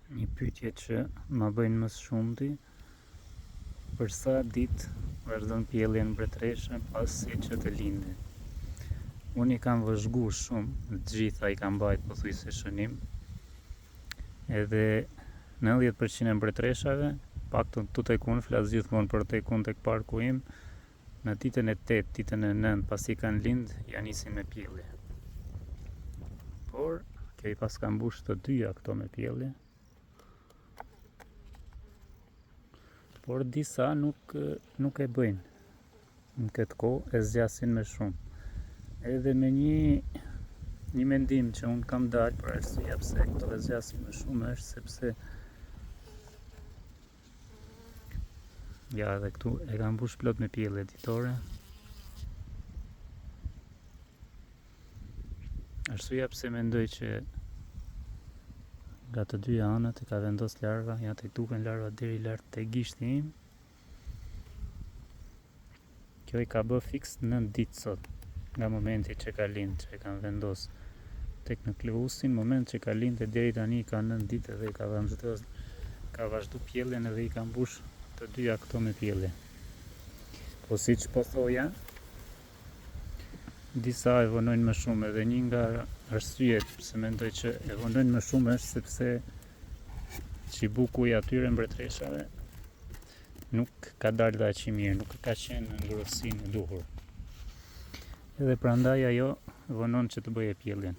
Një pyetje që ma bëjnë më së shumti: për sa ditë vazhdon pjellja në mbretëreshe pasi që të lindi? Unë i kam vëzhgu shumë, të gjitha i kam bajt pothuajse shënim, edhe 90% e mbretreshave, paktën tu tek unë, flas gjithmonë për tek unë tek parku im, në ditën e 8, ditën e 9 pasi kanë lind, ja nisin me pjellje. Por kjo i pas ka mbush të dyja këto me pjellje. Por disa nuk e bëjnë në këtë kohë, e zgjasin me shumë. Edhe me një mendim që unë kam dalë për arsyeja pse këto e zgjasin me shumë është sepse ja edhe këtu e kam mbush plot me pjellje ditore. Arsyeja pse mendoj që nga të dyja anët e ka vendos larva, ja tek duken larva deri lart te gishti im. Kjo i ka bë fiks 9 ditë sot, nga momenti që ka lind, që e kam vendos tek nukleusin, moment që ka lind e deri tani ka 9 ditë dhe ka vazhdu pjelljen edhe i ka mbush të dyja këto me pjellje. Po siç po thoja, disa e vonojnë më shumë, edhe një nga arsyet pse mendoj që e vonojnë më shumë është sepse qibuku i atyre mbretreshave nuk ka dalë aq i mirë, nuk ka qenë në ngrohtësinë e duhur. Edhe prandaj ajo vonon që të bëje pjelljen.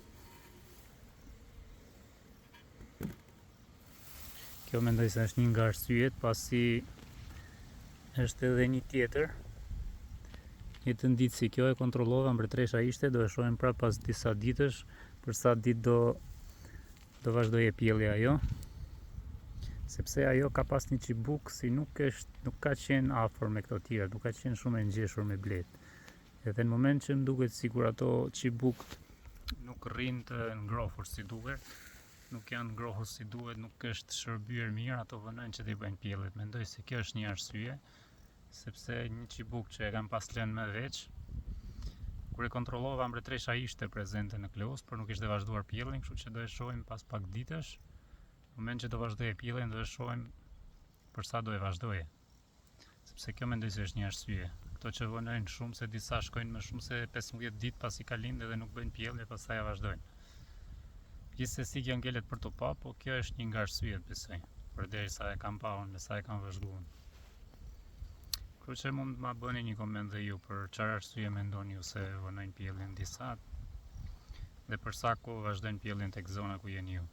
Kjo mendoj se është një nga arsyet, pasi është edhe një tjetër. Një të nditë si kjo e kontrollova, mbretresha ishte, do e shohim prap pas disa ditësh për sa ditë do vazhdoje pjellja ajo, sepse ajo ka pas një qibuk si nuk ka qenë afër me këto tjera, nuk ka qenë shumë e ngjeshur me blet. Edhe në moment që më duket sikur ato qibukt nuk rrinë të ngrohur si duhet, nuk janë ngrohur si duhet, nuk është shërbyer mirë, ato vënojnë që t'i bëjnë pjellet. Mendoj se kjo është një arsye, sepse një qibuk që e kam pas lënë më veç, kur e kontrollova, mbretresha ishte prezente në kleus, por nuk ishte vazhduar pjelljen, kështu që do e shohim pas pak ditësh. Në moment që do vazhdoje pjelljen, do e shohim për sa do e vazhdoje. Sepse kjo mendoj se është një arsye. Këto që vonojnë shumë, se disa shkojnë më shumë se 15 ditë pasi ka lindë dhe nuk bëjnë pjellje, pastaj ja vazhdojnë. Gjithsesi kjo ngelet për to pa, po kjo është një nga arsyet besoj, përderisa e kam pa unë, sa e kam vëzhguar. Kështu që mund ma bëni një koment dhe ju për çfarë arsye mendoni ju se vonojnë pjelljen disa, dhe për sa kohë vazhdojnë pjelljen tek zona ku jeni ju.